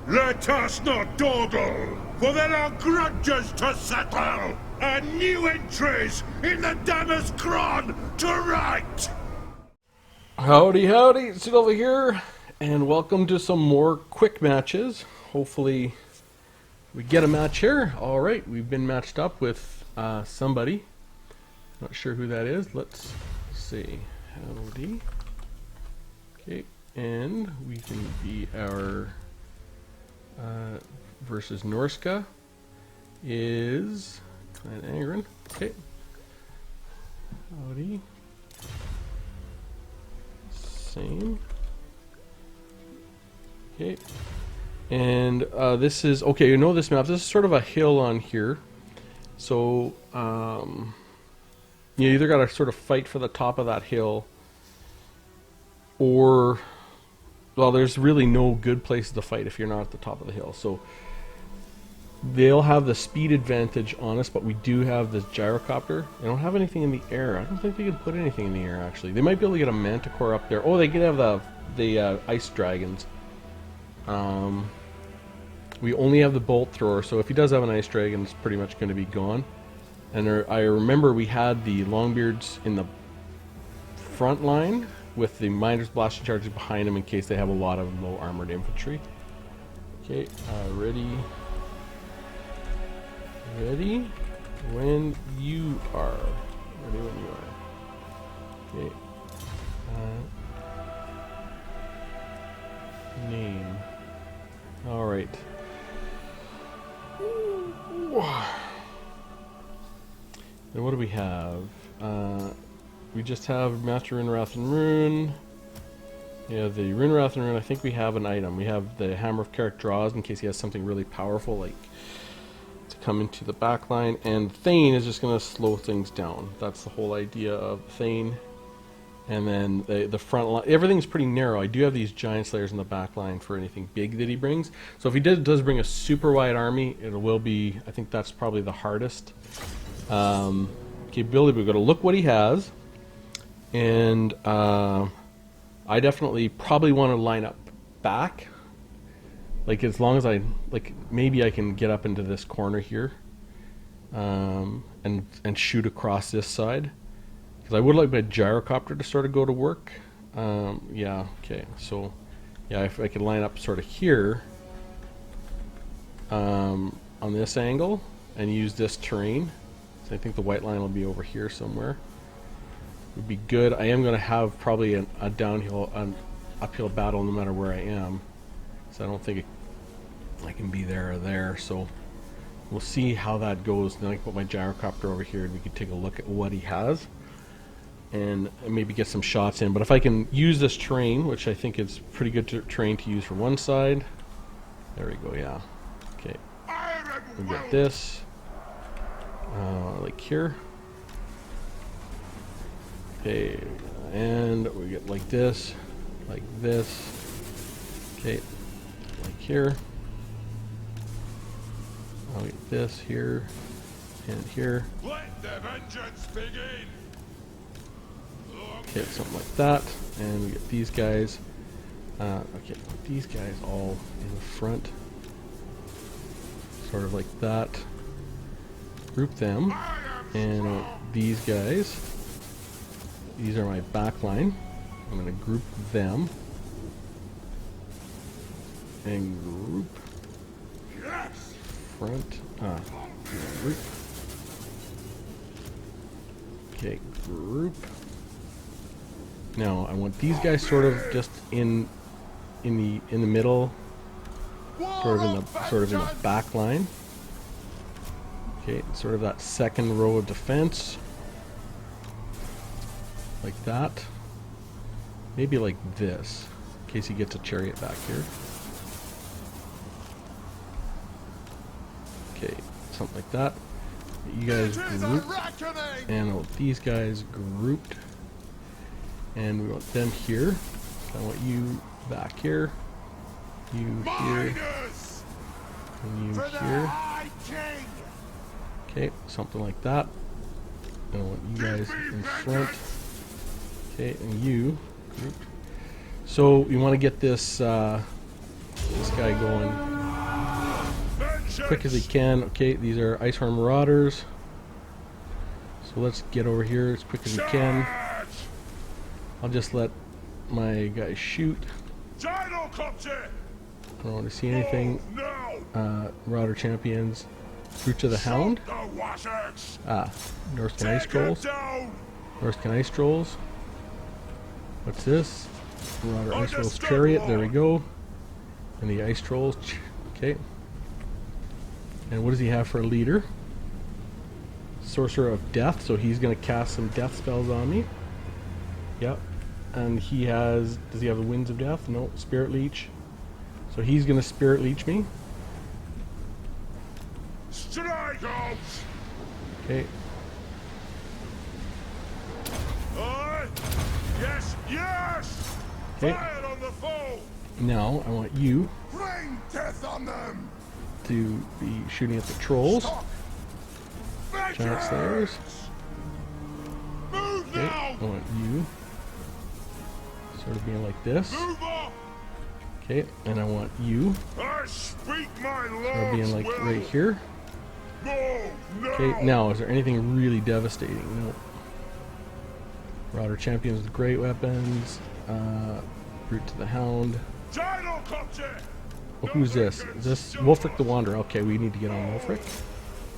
Let us not dawdle, for there are grudges to settle, and new entries in the Dammer's Cron to right! Howdy, howdy, Sid over here, and welcome to some more quick matches. Hopefully we get a match here. Alright, we've been matched up with somebody. Not sure who that is. Let's see. Howdy. Okay, and we can be our versus Norsca is Clan Angren. Okay. Howdy. Same. Okay. And this is, okay, you know this map. This is sort of a hill on here. So, you either got to sort of fight for the top of that hill, or, well, there's really no good places to fight if you're not at the top of the hill. So, they'll have the speed advantage on us, but we do have this gyrocopter. They don't have anything in the air. I don't think they can put anything in the air, actually. They might be able to get a manticore up there. Oh, they could have the ice dragons. We only have the bolt thrower, so if he does have an ice dragon, it's pretty much going to be gone. And I remember we had the Longbeards in the front line with the Miners Blaster Charges behind them in case they have a lot of low armored infantry. Okay, ready. Ready when you are. Ready when you are. Okay. Name. Alright. Then what do we have? We just have Master Runewrath and Rune. Yeah, the Runewrath and Rune, I think we have an item. We have the Hammer of Carrick Draws in case he has something really powerful like to come into the back line. And Thane is just going to slow things down. That's the whole idea of Thane. And then the front line, everything's pretty narrow. I do have these Giant Slayers in the back line for anything big that he brings. So if he does bring a super wide army, it will be, I think that's probably the hardest capability. We've got to look what he has. And I definitely probably want to line up back. Like, as long as maybe I can get up into this corner here and shoot across this side. Because I would like my gyrocopter to sort of go to work. Yeah, okay. So, yeah, if I could line up sort of here on this angle and use this terrain. So I think the white line will be over here somewhere. Would be good. I am going to have probably an uphill battle no matter where I am. So I don't think I can be there or there. So we'll see how that goes. Then I can put my gyrocopter over here and we can take a look at what he has. And maybe get some shots in. But if I can use this terrain, which I think is pretty good terrain to use for one side. There we go, yeah. Okay. We'll get this. Like here. Okay. And we get like this. Like this. Okay. Like here. I'll get this here. And here. Let the vengeance begin! Okay, something like that, and we get these guys. Okay, put these guys all in the front, sort of like that. Group them, and these guys. These are my back line. I'm going to group them and group front. Group. Okay, group. Now I want these guys sort of just in the middle, sort of in the back line. Okay, sort of that second row of defense, like that. Maybe like this, in case he gets a chariot back here. Okay, something like that. You guys grouped, and I want these guys grouped. And we want them here. I want you back here. You here. And you here. Okay, something like that. And I want you guys in front. Okay, and you grouped. So we want to get this this guy going quick as he can. Okay, these are Iceworm Marauders. So let's get over here as quick as we can. I'll just let my guys shoot. I don't want to see anything. Marauder Champions. Root of the Hound. Norsca Ice Trolls. Norsca Ice Trolls. What's this? Marauder Ice Trolls Chariot. There we go. And the Ice Trolls. Okay. And what does he have for a leader? Sorcerer of Death. So he's going to cast some death spells on me. Yep. And he has... Does he have the Winds of Death? No. Spirit Leech. So he's going to Spirit Leech me. Strike out! Okay. Yes, yes! Okay. Fire on the foe! Now I want you Rain death on them! to be shooting at the trolls. Giant Slayers. Move Okay. now! I want you sort of being like this. Move up! Okay. And I want you I speak my sort of lord's being like will. right here. Move now! Okay. Now, is there anything really devastating? No. Marauder Champions with great weapons. Root to the Hound. Gyrocopter! Well, who's this? Is this Wulfric the Wanderer? Okay, we need to get on Wulfric.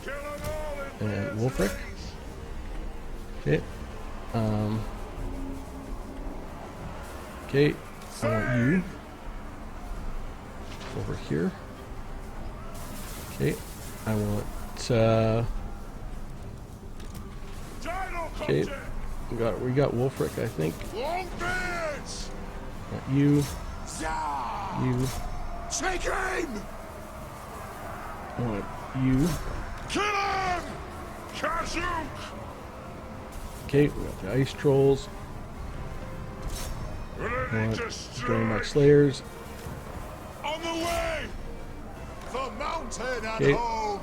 Kill 'em all in And their Wulfric. tracks. Okay. Okay, I want you over here. Okay, I want okay, Gyrocopter! we got Wulfric, I think. Long beards! Want you, Zah! you, Take him! I want you. Kill him! Kazook! Okay, we got the Ice Trolls. I Ready want to Draenmark strike! Slayers. On the way! The mountain at Okay. home!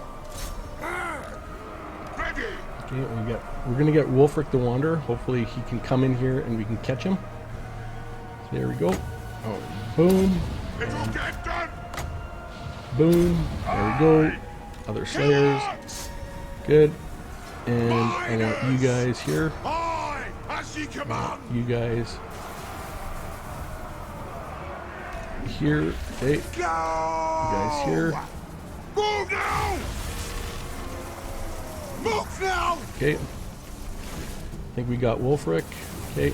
Ready! Okay, we're gonna get Wulfric the Wanderer. Hopefully he can come in here and we can catch him. So there we go. Oh, boom, It'll get done! boom. There we go. Other Slayers. Good. And I want you guys here. Aye! As ye command! You guys here. Okay. You Go! guys here. Move now! Move now! Okay. I think we got Wulfric. Okay.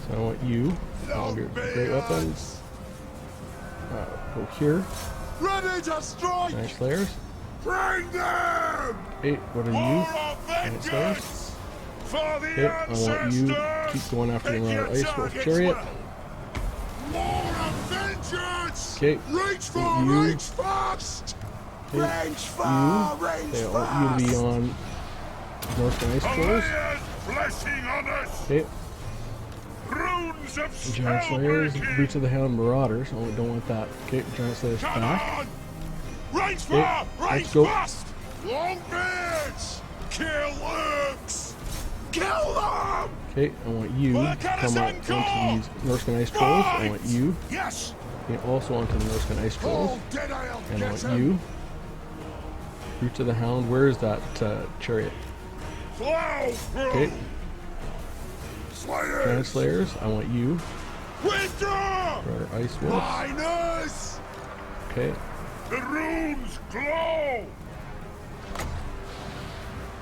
So I want you. All your great weapons. Go here. Ready to strike! Giant Slayers. Bring them! Okay, what are More you? of Giant Slayers. vengeance! For the Okay, I want you to keep going after the Marauder Ice Wolf Chariot. More of vengeance! Okay, Reach for, you. reach fast! Okay, Reach far, reach Okay, I want you to be on Norsca Ice Trolls. Players blessing on us! Okay, Runes of Giant Slayers, spellbreaking! Boots of the Hound Marauders. Oh, we don't want that. Okay, Giant Slayers Come back. on! Reach Okay, far, reach let's go. fast! Long beards! Kill lurks! Kill them! Okay, I want you to come up onto these Norsca Ice Trolls. I want you. Yes! Okay, also onto the Norsca Ice Trolls. Oh, dead I'll And I get want him! you. Root to the Hound. Where is that chariot? Flow through! Okay, Slayers! Giant Slayers. I want you. Withdraw! Marauder Ice Wolves. Miners! Okay, The runes glow!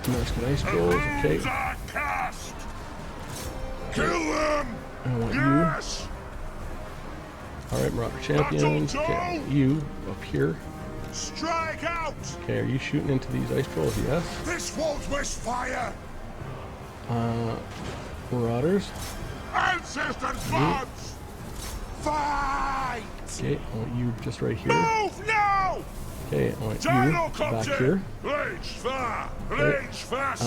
Norsca Ice The Trolls. runes Okay, are cast! Kill them! I want you. Yes! Alright, Marauder Champions. Okay, I want you up here. Strike out! Okay, are you shooting into these Ice Trolls? Yes. This won't wish fire! Marauders. Ancestors' bloods! Fight! Okay, I want you just right here. Move now! Okay, I want you back here. Reach far! Reach fast!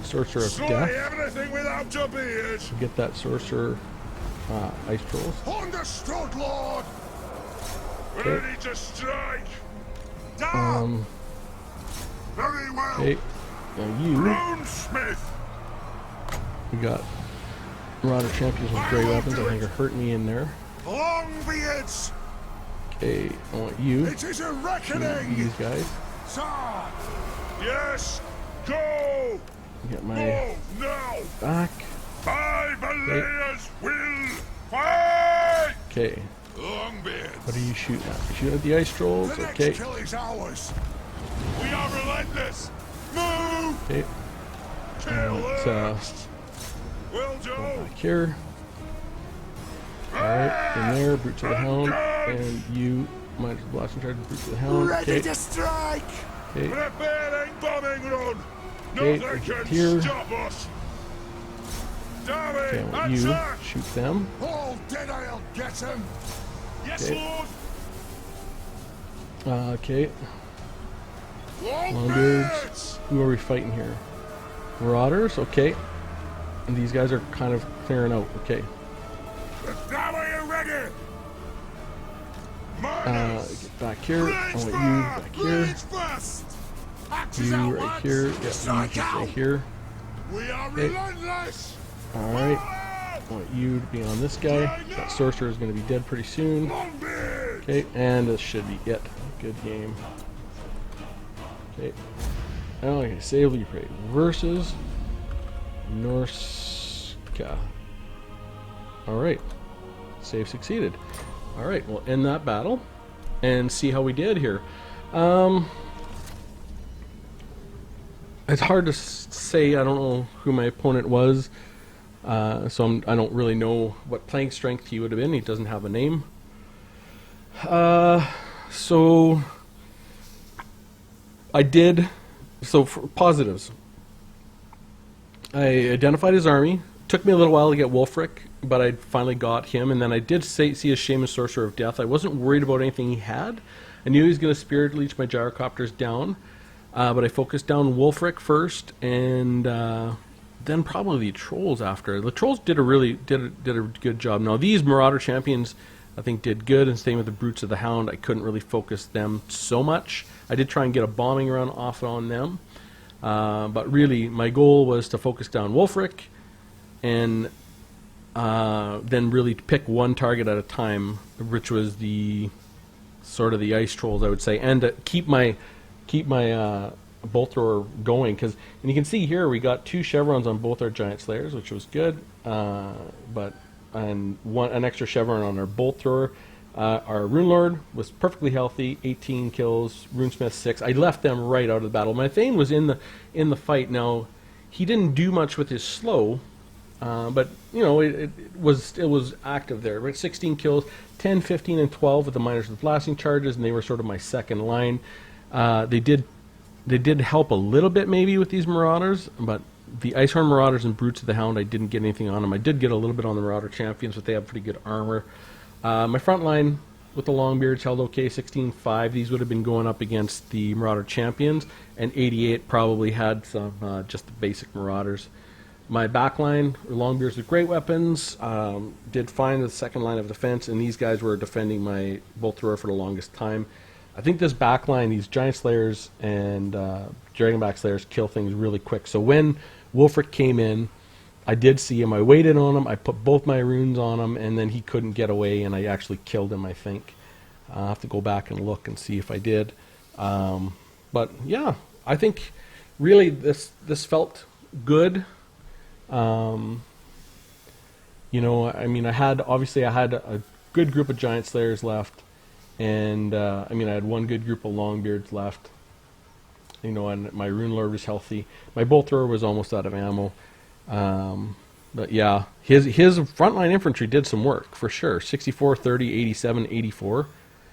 Sorcerer of Slay Death. everything without a beard! Get that Sorcerer Ice Trolls. Understood, Lord! Okay. Ready to strike! Down! Very well! Okay, now you. Runesmith! We got Marauder Champions with great weapons. I think are hurting me in there. Longbeards! Okay, I want you. It is a reckoning! These guys. Sir! Yes! Go! Get my Move now! back. My Malayas will fight! Okay. Longbeards! What are you shooting at? You shooting at the ice trolls? The next Okay. kill is ours! We are relentless! Move! Okay. Kill Let's, next! Will do! back here. Alright, in there, Brute to the Hound. And you might just blast and charge Brute to the Hound. Ready Okay. to strike! Okay. Preparing bombing run! Okay, Nothing can here. stop us! Damn Okay, I it! want you Attack! shoot them. All dead, I'll get him! Yes, Okay. Lord! Okay. Longbeards! Longbeards. Who are we fighting here? Marauders, okay. And these guys are kind of clearing out, okay. Now are you ready? Miners! Get back here. I want you back here. First. You right here. Yeah, you just right here. We are Okay. relentless! Alright. I want you to be on this guy. That sorcerer is going to be dead pretty soon. Longbeard! Okay, and this should be it. Good game. Okay. Now I can save Leap Raid versus Norsca. Alright. Save succeeded. Alright, we'll end that battle and see how we did here. It's hard to say. I don't know who my opponent was. So I don't really know what playing strength he would have been. He doesn't have a name. So I did. So for positives, I identified his army. Took me a little while to get Wulfric, but I finally got him. And then I did see a Shaman Sorcerer of Death. I wasn't worried about anything he had. I knew he was going to Spirit Leech my Gyrocopters down, but I focused down Wulfric first, and then probably the Trolls after. The Trolls did a good job. Now these Marauder champions, I think, did good, and same with the Brutes of the Hound. I couldn't really focus them so much. I did try and get a bombing run off on them, but really my goal was to focus down Wulfric, and then really pick one target at a time, which was the sort of the ice trolls, I would say, and to keep my bolt thrower going, because, and you can see here we got 2 chevrons on both our giant slayers, which was good, and an extra chevron on our bolt thrower. Our rune lord was perfectly healthy, 18 kills, runesmith 6. I left them right out of the battle. My Thane was in the fight. Now he didn't do much with his slow, but you know, it was active there. Right, 16 kills, 10, 15, and 12 with the miners with blasting charges, and they were sort of my second line. They did help a little bit maybe with these Marauders, but the Icehorn Marauders and Brutes of the Hound, I didn't get anything on them. I did get a little bit on the Marauder champions, but they have pretty good armor. My front line with the Longbeards held okay, 16-5. These would have been going up against the Marauder champions, and 88 probably had some just the basic Marauders. My back line, Longbeards with great weapons, did fine the second line of defense, and these guys were defending my bolt thrower for the longest time. I think this back line, these Giant Slayers and Dragonback Slayers kill things really quick. So when Wulfric came in, I did see him. I waited on him. I put both my runes on him, and then he couldn't get away, and I actually killed him, I think. I'll have to go back and look and see if I did. But yeah, I think really this felt good. You know, I mean, I had a good group of Giant Slayers left, and I mean, I had one good group of Longbeards left. You know, and my Rune Lord was healthy. My Bolt Thrower was almost out of ammo. But yeah, his frontline infantry did some work for sure. 64, 30, 87, 84,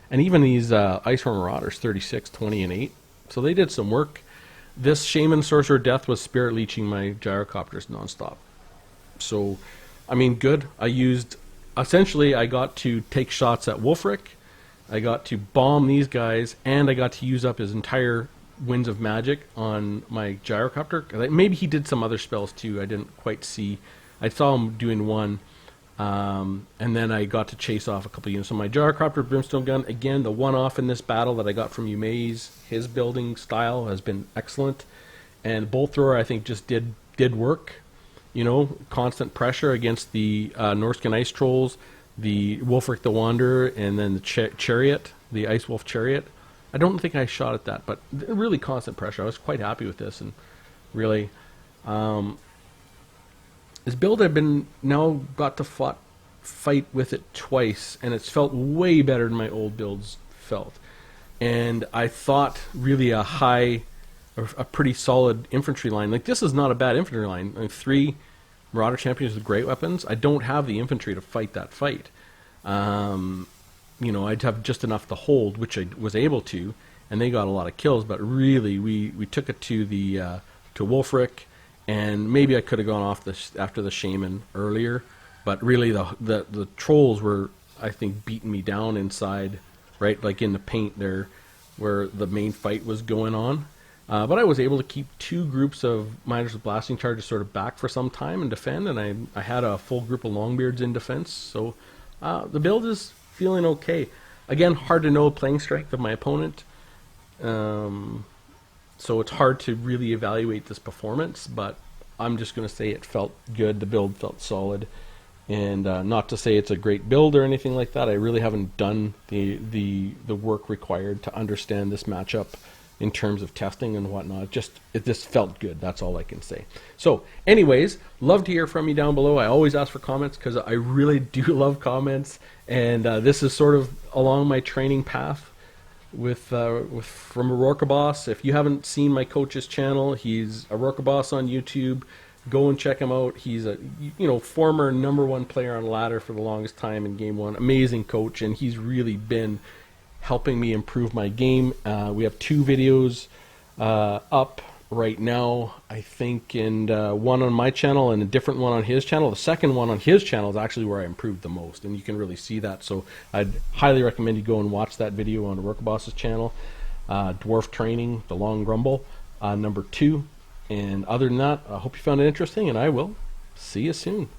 and even these Icehorn Marauders, 36, 20, and 8. So they did some work. This Shaman Sorcerer Death was Spirit Leeching my Gyrocopters nonstop. So, I mean, good. Essentially, I got to take shots at Wulfric. I got to bomb these guys, and I got to use up his entire Winds of Magic on my Gyrocopter. Maybe he did some other spells too. I didn't quite see. I saw him doing one, and then I got to chase off a couple units. So my Gyrocopter Brimstone Gun, again, the one-off in this battle that I got from Yume's, his building style has been excellent. And Bolt Thrower, I think, just did work. You know, constant pressure against the Norscan Ice Trolls. the Wolfric the Wanderer, and then the Chariot, the Ice Wolf Chariot. I don't think I shot at that, but really constant pressure. I was quite happy with this, and really, this build I've been now got to fight with it twice, and it's felt way better than my old builds felt. And I thought really a pretty solid infantry line. Like, this is not a bad infantry line. I mean, 3 Marauder Champions with great weapons. I don't have the infantry to fight that fight. You know, I'd have just enough to hold, which I was able to, and they got a lot of kills. But really, we took it to the to Wolfric, and maybe I could have gone off after the Shaman earlier. But really, the trolls were, I think, beating me down inside, right, like in the paint there, where the main fight was going on. But I was able to keep 2 groups of miners with blasting charges sort of back for some time and defend, and I had a full group of Longbeards in defense. So the build is feeling okay. Again, hard to know playing strength of my opponent, so it's hard to really evaluate this performance. But I'm just going to say it felt good. The build felt solid. And not to say it's a great build or anything like that. I really haven't done the work required to understand this matchup in terms of testing and whatnot. It just felt good. That's all I can say. So anyways, love to hear from you down below. I always ask for comments because I really do love comments. And this is sort of along my training path from Aurora Boss. If you haven't seen my coach's channel, he's Aurora Boss on YouTube. Go and check him out. He's a former #1 player on ladder for the longest time in Game 1. Amazing coach, and he's really been helping me improve my game. We have 2 videos up right now, I think, and one on my channel and a different one on his channel. The second one on his channel is actually where I improved the most, and you can really see that. So I'd highly recommend you go and watch that video on Aurora Boss's channel. Dwarf Training, The Long Grumble, #2. And other than that, I hope you found it interesting, and I will see you soon.